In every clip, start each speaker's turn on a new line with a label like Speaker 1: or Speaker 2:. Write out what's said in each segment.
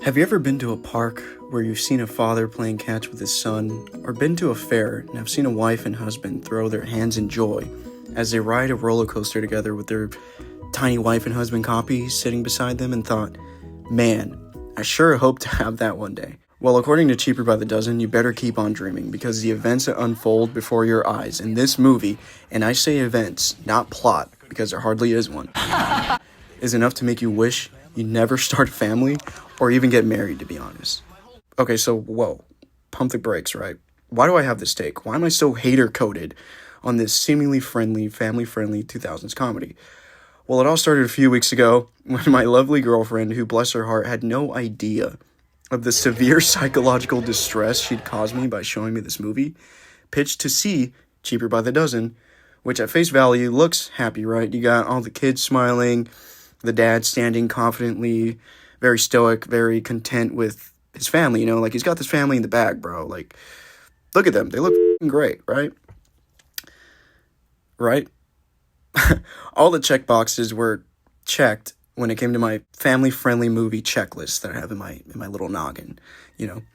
Speaker 1: Have you ever been to a park where you've seen a father playing catch with his son, or been to a fair and have seen a wife and husband throw their hands in joy as they ride a roller coaster together with their tiny wife and husband copy sitting beside them and thought, man, I sure hope to have that one day? Well, according to Cheaper by the Dozen, you better keep on dreaming because the events that unfold before your eyes in this movie, and I say events, not plot, because there hardly is one, is enough to make you wish you never start a family or even get married, to be honest. Okay, so, whoa, pump the brakes, right? Why do I have this take? Why am I so hater-coded on this seemingly friendly, family-friendly 2000s comedy? Well, it all started a few weeks ago when my lovely girlfriend, who bless her heart, had no idea of the severe psychological distress she'd caused me by showing me this movie, pitched to see Cheaper by the Dozen, which at face value looks happy, right? You got all the kids smiling, the dad standing confidently, very stoic, very content with his family, like he's got this family in the bag, bro. Like, look at them. They look great, right? Right? All the check boxes were checked when it came to my family-friendly movie checklist that I have in my little noggin,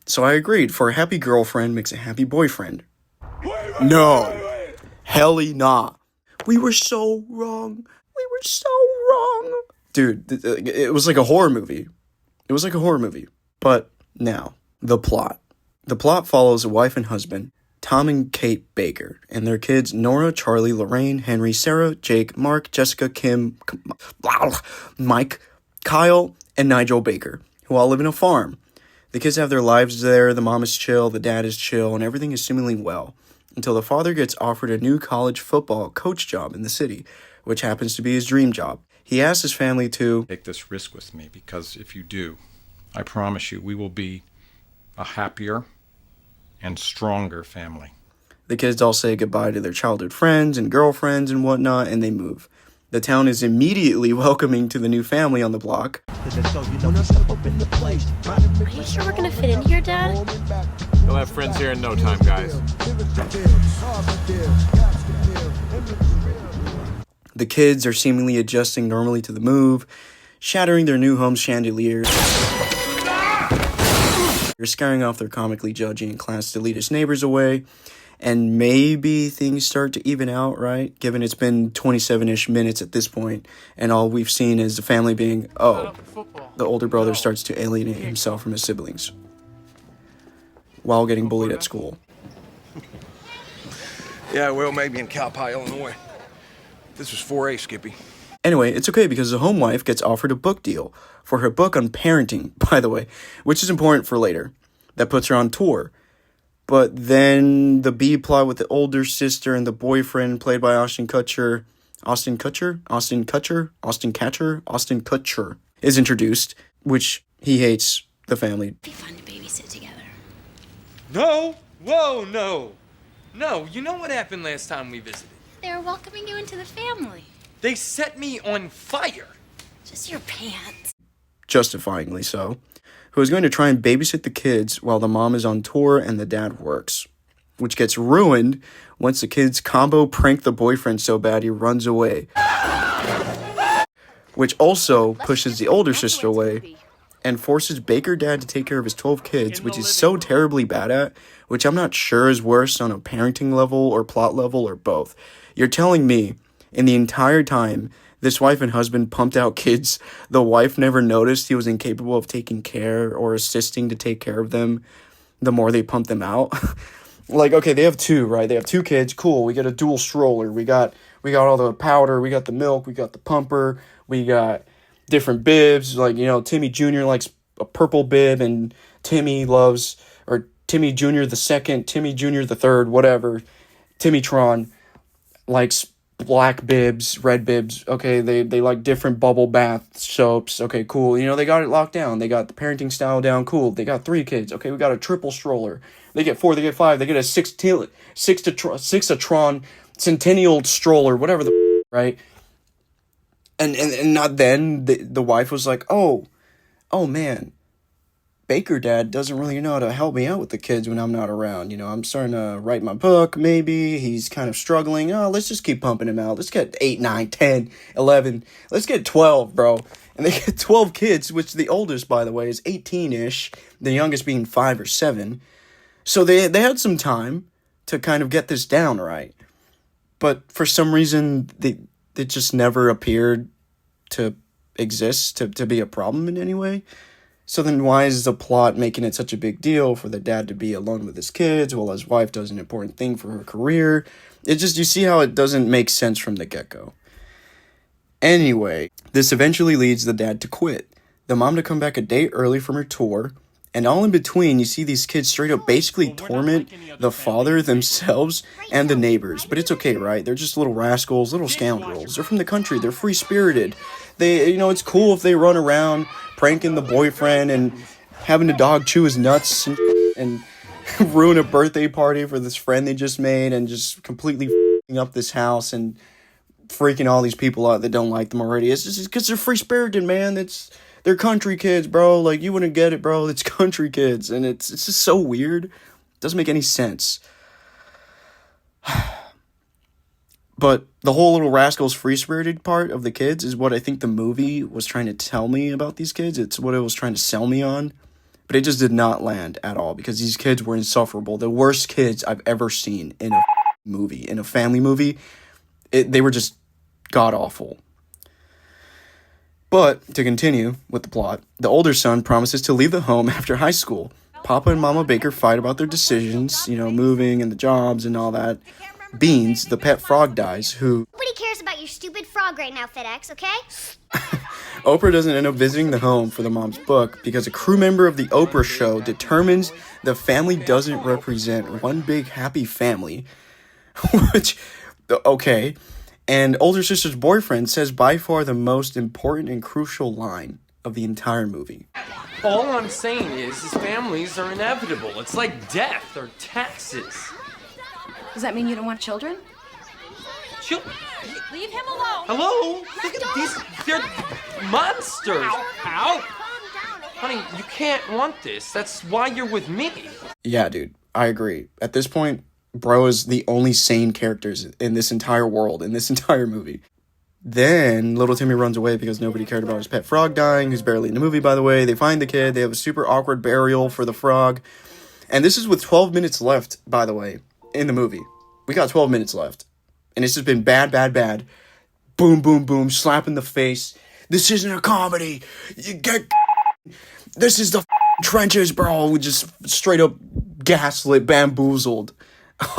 Speaker 1: So I agreed, for a happy girlfriend makes a happy boyfriend. No. Helly nah. We were so wrong. We were so wrong. Dude, it was like a horror movie. It was like a horror movie. But now, the plot. The plot follows a wife and husband, Tom and Kate Baker, and their kids Nora, Charlie, Lorraine, Henry, Sarah, Jake, Mark, Jessica, Kim, Mike, Kyle, and Nigel Baker, who all live in a farm. The kids have their lives there, the mom is chill, the dad is chill, and everything is seemingly well, until the father gets offered a new college football coach job in the city, which happens to be his dream job. He asks his family to
Speaker 2: take this risk with me, because if you do, I promise you we will be a happier and stronger family.
Speaker 1: The kids all say goodbye to their childhood friends and girlfriends and whatnot, and they move. The town is immediately welcoming to the new family on the block.
Speaker 3: Are you sure we're gonna fit in here, Dad?
Speaker 4: You'll have friends here in no time, guys.
Speaker 1: The kids are seemingly adjusting normally to the move, shattering their new home's chandeliers. They're scaring off their comically judgy and class elitist neighbors away, and maybe things start to even out, right? Given it's been 27-ish minutes at this point, and all we've seen is the family being, the older brother starts to alienate himself from his siblings while getting bullied at school.
Speaker 5: Yeah, well, maybe in Calpie, Illinois. This was 4A, Skippy.
Speaker 1: Anyway, it's okay because the home wife gets offered a book deal for her book on parenting, by the way, which is important for later. That puts her on tour. But then the B plot with the older sister and the boyfriend played by Ashton Kutcher is introduced, which he hates the family.
Speaker 3: It'd be fun to babysit together.
Speaker 6: No! Whoa, no! No, you know what happened last time we visited?
Speaker 3: They're welcoming you into the family.
Speaker 6: They set me on fire!
Speaker 3: Just your pants.
Speaker 1: Justifyingly so, who is going to try and babysit the kids while the mom is on tour and the dad works, which gets ruined once the kids combo prank the boyfriend so bad he runs away, which also pushes the older sister away and forces Baker dad to take care of his 12 kids, which he's so terribly bad at, which I'm not sure is worse on a parenting level or plot level or both. You're telling me in the entire time this wife and husband pumped out kids, the wife never noticed he was incapable of taking care or assisting to take care of them the more they pumped them out? Like, okay, they have two, right? They have two kids. Cool. We got a dual stroller. We got all the powder. We got the milk. We got the pumper. We got different bibs. Like, Timmy Jr. likes a purple bib, and Timmy loves, or Timmy Jr. the second, Timmy Jr. the third, whatever. Timmy Tron likes black bibs, red bibs. Okay, they like different bubble bath soaps. Okay, cool. They got it locked down. They got the parenting style down. Cool. They got 3 kids. Okay, we got a triple stroller. They get 4. They get 5. They get a six-a-tron centennial stroller, whatever the right. And not then the wife was like, oh man, Baker dad doesn't really know how to help me out with the kids when I'm not around. I'm starting to write my book, maybe. He's kind of struggling. Oh, let's just keep pumping him out. Let's get 8, 9, 10, 11. Let's get 12, bro. And they get 12 kids, which the oldest, by the way, is 18-ish. The youngest being 5 or 7. So they had some time to kind of get this down right. But for some reason, it just never appeared to exist, to be a problem in any way. So then why is the plot making it such a big deal for the dad to be alone with his kids while his wife does an important thing for her career? It's just, you see how it doesn't make sense from the get-go. Anyway, this eventually leads the dad to quit, the mom to come back a day early from her tour, and all in between, you see these kids straight up basically torment the father, themselves, and the neighbors. But it's okay, right? They're just little rascals, little scoundrels. They're from the country. They're free-spirited. It's cool if they run around pranking the boyfriend and having the dog chew his nuts and ruin a birthday party for this friend they just made and just completely f***ing up this house and freaking all these people out that don't like them already. It's just because they're free-spirited, man. They're country kids, bro. Like, you wouldn't get it, bro. It's country kids. And it's just so weird. It doesn't make any sense. But the whole little rascals free-spirited part of the kids is what I think the movie was trying to tell me about these kids. It's what it was trying to sell me on. But it just did not land at all because these kids were insufferable. The worst kids I've ever seen in a movie, in a family movie. They were just god-awful. But, to continue with the plot, the older son promises to leave the home after high school. Papa and Mama Baker fight about their decisions, moving and the jobs and all that. Beans, the pet frog, dies, who...
Speaker 7: Nobody cares about your stupid frog right now, FedEx, okay?
Speaker 1: Oprah doesn't end up visiting the home for the mom's book because a crew member of the Oprah show determines the family doesn't represent one big happy family. Which, okay... And older sister's boyfriend says by far the most important and crucial line of the entire movie.
Speaker 6: All I'm saying is families are inevitable. It's like death or taxes.
Speaker 8: Does that mean you don't want children?
Speaker 3: Leave him alone.
Speaker 6: Hello? Look at these. They're monsters. Ow. Honey, you can't want this. That's why you're with me.
Speaker 1: Yeah, dude. I agree. At this point, bro is the only sane characters in this entire world, in this entire movie. Then, little Timmy runs away because nobody cared about his pet frog dying, who's barely in the movie, by the way. They find the kid, they have a super awkward burial for the frog. And this is with 12 minutes left, by the way, in the movie. We got 12 minutes left. And it's just been bad, bad, bad. Boom, boom, boom, slap in the face. This isn't a comedy. You get... This is the trenches, bro. We just straight up gaslit, bamboozled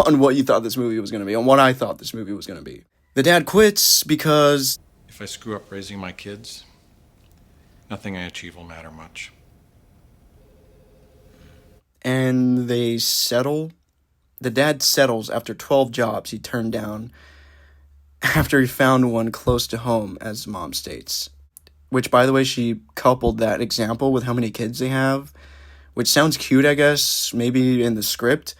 Speaker 1: on what you thought this movie was going to be, on what I thought this movie was going to be. The dad quits because...
Speaker 2: If I screw up raising my kids, nothing I achieve will matter much.
Speaker 1: And they settle. The dad settles after 12 jobs he turned down after he found one close to home, as mom states. Which, by the way, she coupled that example with how many kids they have, which sounds cute, I guess, maybe in the script.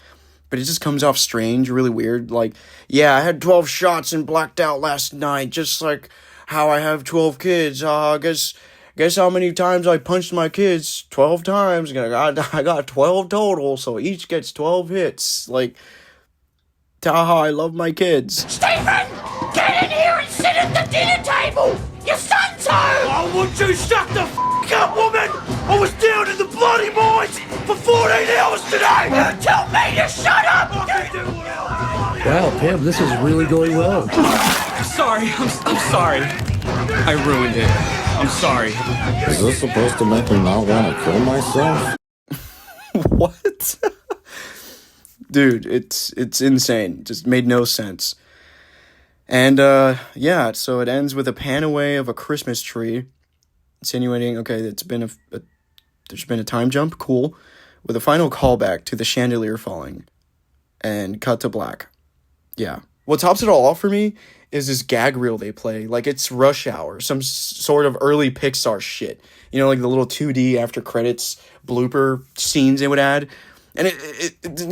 Speaker 1: But it just comes off strange, really weird. Like, yeah, I had 12 shots and blacked out last night, just like how I have 12 kids. Guess how many times I punched my kids? 12 times. I got 12 total, so each gets 12 hits. Like, Taha, I love my kids.
Speaker 9: Stephen! Get in here and sit at the dinner table! Your son's home!
Speaker 10: I want you shut the f*** up, woman! I was down in the bloody mines for 14 hours today!
Speaker 9: You tell me to shut up!
Speaker 11: Wow, Pam, this is really going well.
Speaker 6: Sorry, I'm sorry. I ruined it. I'm sorry.
Speaker 12: Is this supposed to make me not want to kill myself?
Speaker 1: What? Dude, it's insane. Just made no sense. And, yeah, so it ends with a pan away of a Christmas tree, insinuating, okay, there's been a time jump, cool, with a final callback to the chandelier falling, and cut to black. Yeah. What tops it all off for me is this gag reel they play, like it's Rush Hour, some sort of early Pixar shit. Like the little 2D after credits blooper scenes they would add. And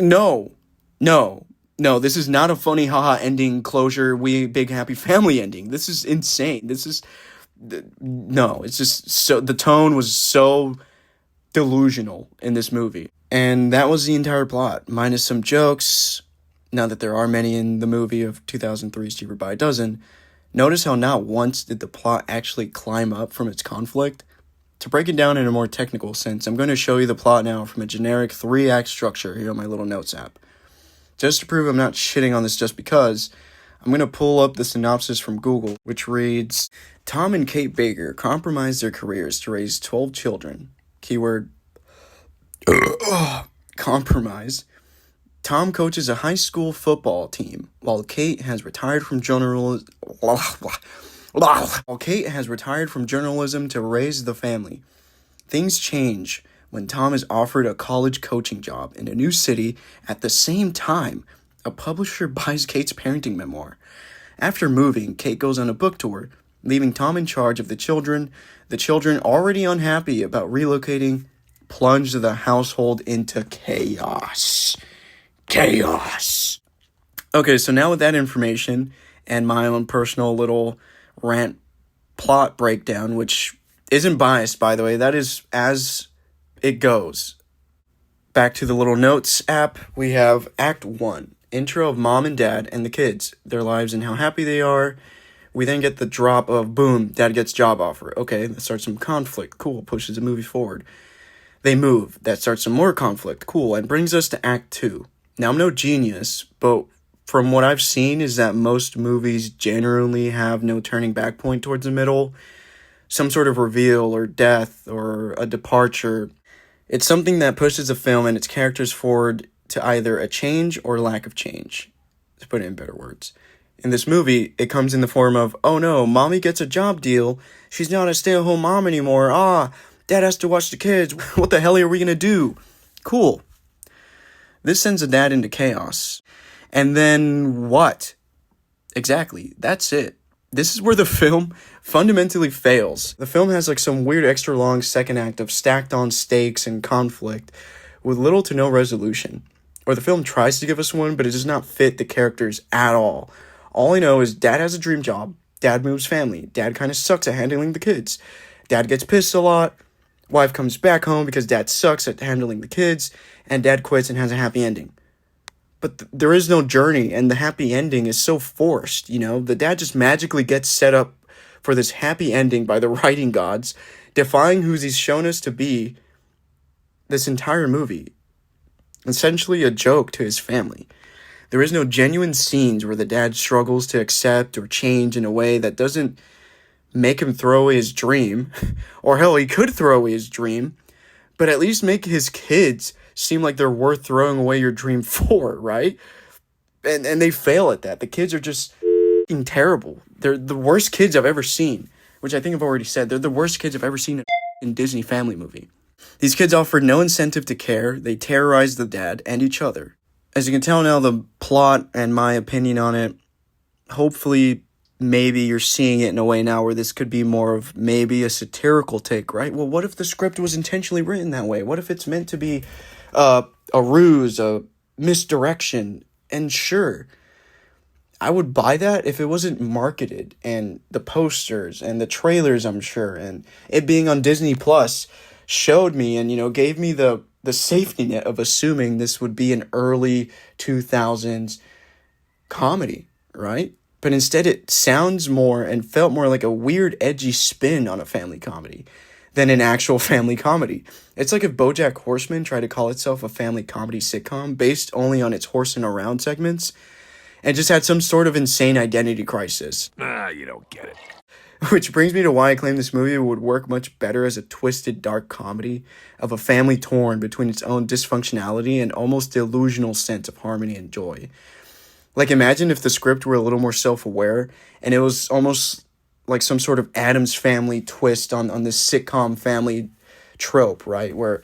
Speaker 1: no, this is not a funny haha ending, closure, we big happy family ending. This is insane. It's just so, the tone was so delusional in this movie. And that was the entire plot, minus some jokes. Now that there are many in the movie of 2003's Cheaper by a Dozen, notice how not once did the plot actually climb up from its conflict. To break it down in a more technical sense, I'm going to show you the plot now from a generic 3-act structure here on my little notes app. Just to prove I'm not shitting on this just because, I'm going to pull up the synopsis from Google, which reads, Tom and Kate Baker compromise their careers to raise 12 children. Keyword, compromise. Tom coaches a high school football team, while Kate has retired from journalism to raise the family. Things change when Tom is offered a college coaching job in a new city. At the same time, a publisher buys Kate's parenting memoir. After moving, Kate goes on a book tour, leaving Tom in charge of the children. The children, already unhappy about relocating, plunge the household into chaos. Okay, so now with that information and my own personal little rant plot breakdown, which isn't biased, by the way, that is as it goes. Back to the little notes app, we have Act 1, intro of mom and dad and the kids, their lives and how happy they are. We then get the drop of, boom, dad gets job offer. Okay, that starts some conflict. Cool, pushes the movie forward. They move. That starts some more conflict. Cool, and brings us to Act 2. Now, I'm no genius, but from what I've seen is that most movies generally have no turning back point towards the middle. Some sort of reveal or death or a departure. It's something that pushes the film and its characters forward to either a change or lack of change, to put it in better words. In this movie, it comes in the form of, oh no, mommy gets a job deal. She's not a stay-at-home mom anymore. Dad has to watch the kids. What the hell are we gonna do? Cool. This sends the dad into chaos. And then what? Exactly, that's it. This is where the film fundamentally fails. The film has like some weird extra long second act of stacked on stakes and conflict with little to no resolution. Or the film tries to give us one, but it does not fit the characters at all. All I know is dad has a dream job, dad moves family, dad kind of sucks at handling the kids, dad gets pissed a lot, wife comes back home because dad sucks at handling the kids, and dad quits and has a happy ending. But there is no journey, and the happy ending is so forced, you know? The dad just magically gets set up for this happy ending by the writing gods, defying who he's shown us to be this entire movie. Essentially a joke to his family. There is no genuine scenes where the dad struggles to accept or change in a way that doesn't make him throw away his dream. Or hell, he could throw away his dream, but at least make his kids seem like they're worth throwing away your dream for, right? And they fail at that. The kids are just f***ing terrible. They're the worst kids I've ever seen, which I think I've already said. They're the worst kids I've ever seen in a Disney family movie. These kids offer no incentive to care. They terrorize the dad and each other. As you can tell now, the plot and my opinion on it, hopefully, maybe you're seeing it in a way now where this could be more of maybe a satirical take, right? Well, what if the script was intentionally written that way? What if it's meant to be a ruse, a misdirection? And sure, I would buy that if it wasn't marketed, and the posters and the trailers, I'm sure, and it being on Disney Plus showed me and, gave me the safety net of assuming this would be an early 2000s comedy, right? But instead it sounds more and felt more like a weird, edgy spin on a family comedy than an actual family comedy. It's like if BoJack Horseman tried to call itself a family comedy sitcom based only on its horsing around segments and just had some sort of insane identity crisis.
Speaker 5: You don't get it.
Speaker 1: Which brings me to why I claim this movie would work much better as a twisted, dark comedy of a family torn between its own dysfunctionality and almost delusional sense of harmony and joy. Like, imagine if the script were a little more self-aware and it was almost like some sort of Addams Family twist on this sitcom family trope, right? Where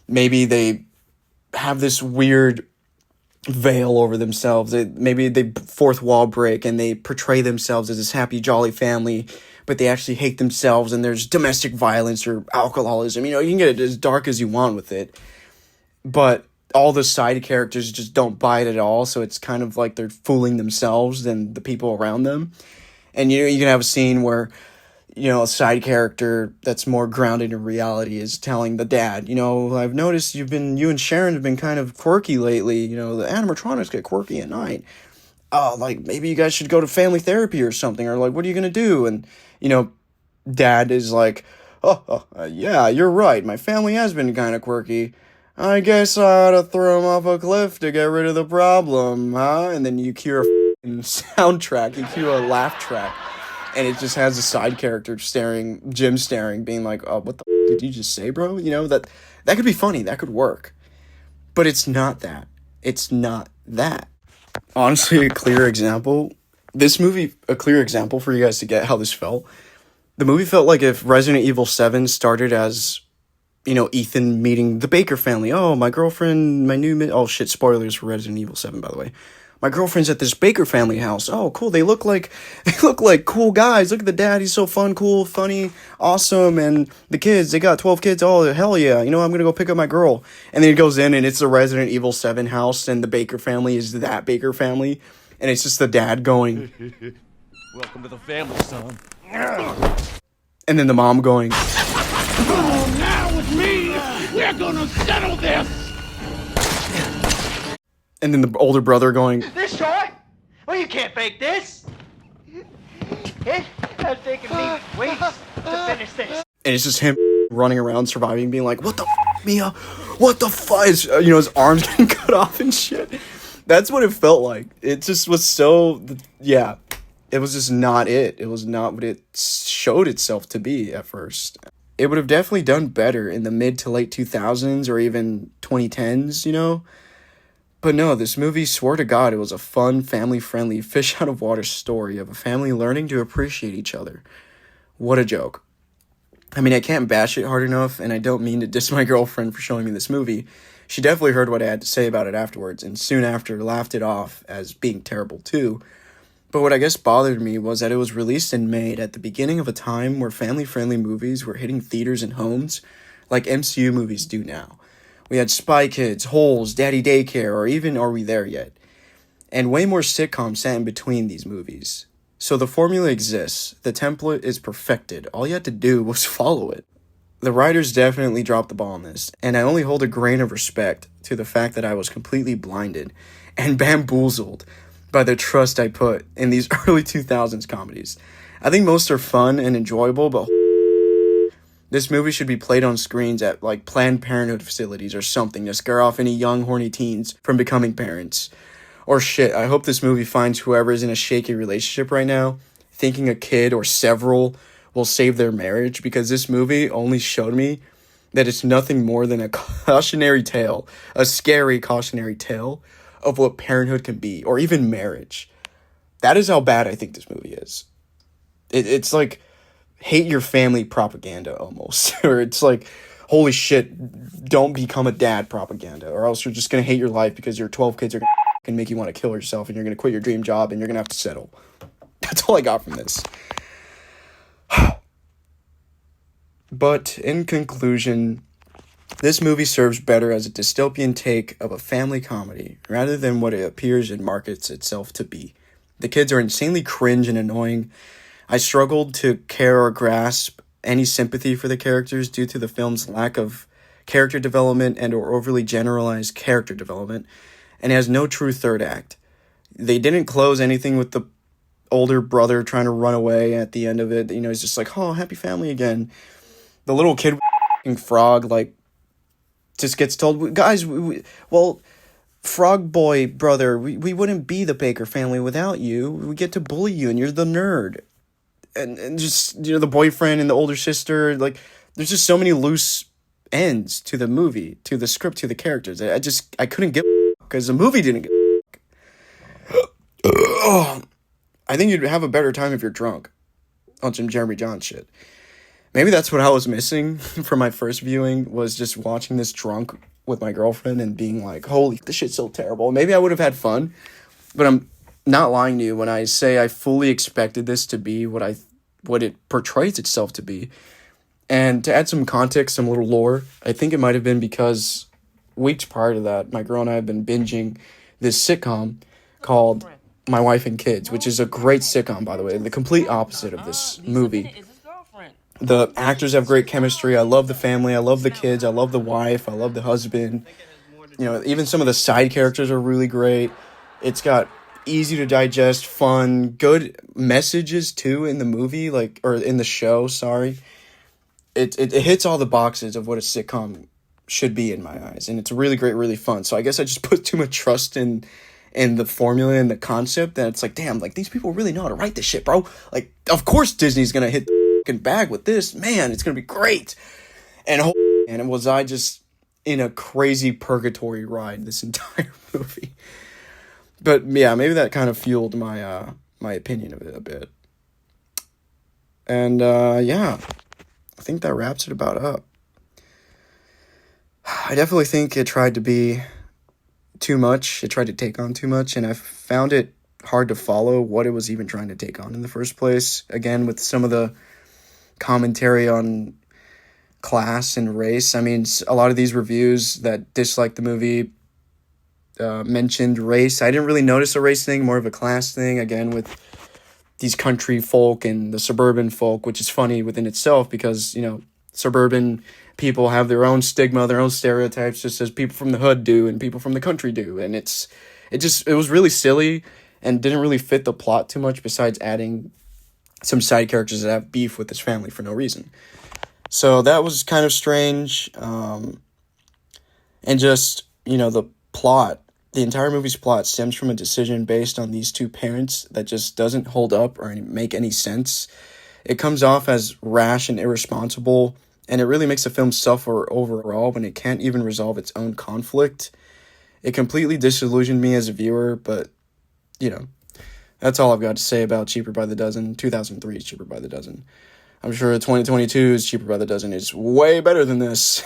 Speaker 1: maybe they have this weird veil over themselves. Maybe they fourth wall break and they portray themselves as this happy, jolly family, but they actually hate themselves and there's domestic violence or alcoholism. You can get it as dark as you want with it. But all the side characters just don't buy it at all, so it's kind of like they're fooling themselves and the people around them. And you can have a scene where a side character that's more grounded in reality is telling the dad, I've noticed you and Sharon have been kind of quirky lately. The animatronics get quirky at night. Oh, like, maybe you guys should go to family therapy or something, or like, what are you going to do? And, dad is like, yeah, you're right. My family has been kind of quirky. I guess I ought to throw him off a cliff to get rid of the problem, huh? And then you cue a soundtrack, you cue a laugh track, and it just has a side character Jim staring, being like, oh, what the did you just say, bro? That could be funny, that could work. But it's not that. It's not that. Honestly, a clear example for you guys to get how this felt. The movie felt like if Resident Evil 7 started as, Ethan meeting the Baker family. Oh, my girlfriend, oh shit, spoilers for Resident Evil 7, by the way. My girlfriend's at this Baker family house. Oh, cool, they look like cool guys. Look at the dad, he's so fun, cool, funny, awesome. And the kids, they got 12 kids. Oh, hell yeah, I'm gonna go pick up my girl. And then he goes in and it's the Resident Evil 7 house, and the Baker family is that Baker family. And it's just the dad going,
Speaker 10: welcome to the family, son.
Speaker 1: And then the mom going,
Speaker 10: oh, now with me, we're gonna settle this.
Speaker 1: And then the older brother going,
Speaker 9: This short? Well, you can't fake this. It has taken me weeks to finish this.
Speaker 1: And it's just him running around, surviving, being like, what the Mia? What the fuck? His arms getting cut off and shit. That's what it felt like. It just was so, yeah. It was just not it. It was not what it showed itself to be at first. It would have definitely done better in the mid to late 2000s or even 2010s, But no, this movie, swore to God, it was a fun, family-friendly, fish-out-of-water story of a family learning to appreciate each other. What a joke. I mean, I can't bash it hard enough, and I don't mean to diss my girlfriend for showing me this movie. She definitely heard what I had to say about it afterwards, and soon after laughed it off as being terrible too. But what I guess bothered me was that it was released and made at the beginning of a time where family-friendly movies were hitting theaters and homes like MCU movies do now. We had Spy Kids, Holes, Daddy Daycare, or even Are We There Yet? And way more sitcoms sat in between these movies. So the formula exists, the template is perfected, all you had to do was follow it. The writers definitely dropped the ball on this, and I only hold a grain of respect to the fact that I was completely blinded and bamboozled by the trust I put in these early 2000s comedies. I think most are fun and enjoyable, but this movie should be played on screens at like Planned Parenthood facilities or something to scare off any young horny teens from becoming parents. Or shit, I hope this movie finds whoever is in a shaky relationship right now, thinking a kid or several will save their marriage, because this movie only showed me that it's nothing more than a cautionary tale, a scary cautionary tale of what parenthood can be, or even marriage. That is how bad I think this movie is. It's like hate your family propaganda almost. Or it's like, holy shit, don't become a dad propaganda, or else you're just going to hate your life because your 12 kids are going to make you want to kill yourself, and you're going to quit your dream job, and you're going to have to settle. That's all I got from this. But in conclusion, this movie serves better as a dystopian take of a family comedy, rather than what it appears and markets itself to be. The kids are insanely cringe and annoying. I struggled to care or grasp any sympathy for the characters due to the film's lack of character development and or overly generalized character development, and it has no true third act. They didn't close anything with the older brother trying to run away at the end of it. He's just like, oh, happy family again. The little kid frog, like, just gets told, guys, frog boy brother, we wouldn't be the Baker family without you. We get to bully you, and you're the nerd. And just, the boyfriend and the older sister, like, there's just so many loose ends to the movie, to the script, to the characters. I couldn't give because the movie didn't give I think you'd have a better time if you're drunk on some Jeremy Jahns shit. Maybe that's what I was missing from my first viewing, was just watching this drunk with my girlfriend and being like, holy, this shit's so terrible. Maybe I would have had fun, but I'm not lying to you when I say I fully expected this to be what it portrays itself to be. And to add some context, some little lore, I think it might have been because weeks prior to that, my girl and I have been binging this sitcom called My Wife and Kids, which is a great sitcom, by the way, the complete opposite of this movie. The actors have great chemistry. I love the family. I love the kids. I love the wife. I love the husband. You know, even some of the side characters are really great. It's got easy to digest, fun, good messages too in the movie, like, or in the show, sorry. It hits all the boxes of what a sitcom should be in my eyes, and it's really great, really fun. So I guess I just put too much trust in the formula and the concept that it's like, damn, like, these people really know how to write this shit, bro. Like, of course Disney's gonna hit the fucking bag with this, man. It's gonna be great. And was I just in a crazy purgatory ride this entire movie? But yeah, maybe that kind of fueled my my opinion of it a bit. And yeah, I think that wraps it about up. I definitely think it tried to be too much. It tried to take on too much, and I found it hard to follow what it was even trying to take on in the first place. Again, with some of the commentary on class and race. I mean, a lot of these reviews that disliked the movie mentioned race. I didn't really notice a race thing, more of a class thing, again, with these country folk and the suburban folk, which is funny within itself because, you know, suburban people have their own stigma, their own stereotypes, just as people from the hood do and people from the country do. And it was really silly and didn't really fit the plot too much, besides adding some side characters that have beef with this family for no reason. So that was kind of strange. And just, you know, the entire movie's plot stems from a decision based on these two parents that just doesn't hold up or make any sense. It comes off as rash and irresponsible, and it really makes the film suffer overall when it can't even resolve its own conflict. It completely disillusioned me as a viewer, but, you know, that's all I've got to say about Cheaper by the Dozen. 2003 is Cheaper by the Dozen. I'm sure 2022 is Cheaper by the Dozen is way better than this.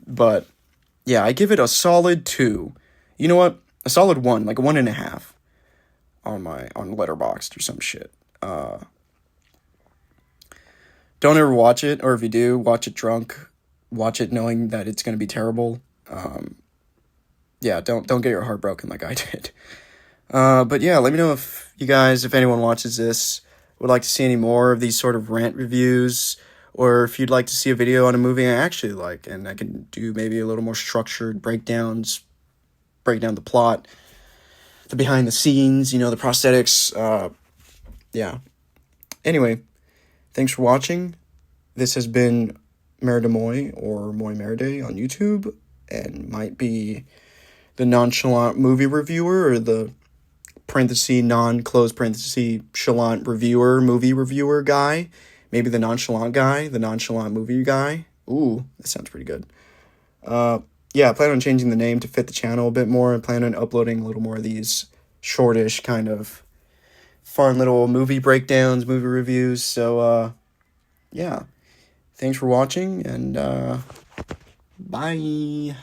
Speaker 1: But yeah, I give it a solid 2. You know what? A solid 1, like a 1.5 on Letterboxd or some shit. Don't ever watch it, or if you do, watch it drunk. Watch it knowing that it's going to be terrible. Yeah, don't get your heart broken like I did. But yeah, let me know if anyone watches this, would like to see any more of these sort of rant reviews, or if you'd like to see a video on a movie I actually like, and I can do maybe a little more structured breakdowns, break down the plot, the behind the scenes, you know, the prosthetics, yeah. Anyway, thanks for watching. This has been Meridamoy, or Moy Meride on YouTube, and might be the nonchalant movie reviewer, or the parenthesis, non-close parenthesis, chalant reviewer, movie reviewer guy. Maybe the nonchalant guy, the nonchalant movie guy. Ooh, that sounds pretty good. Yeah, I plan on changing the name to fit the channel a bit more. I plan on uploading a little more of these shortish, kind of fun little movie breakdowns, movie reviews. So, yeah. Thanks for watching, and bye.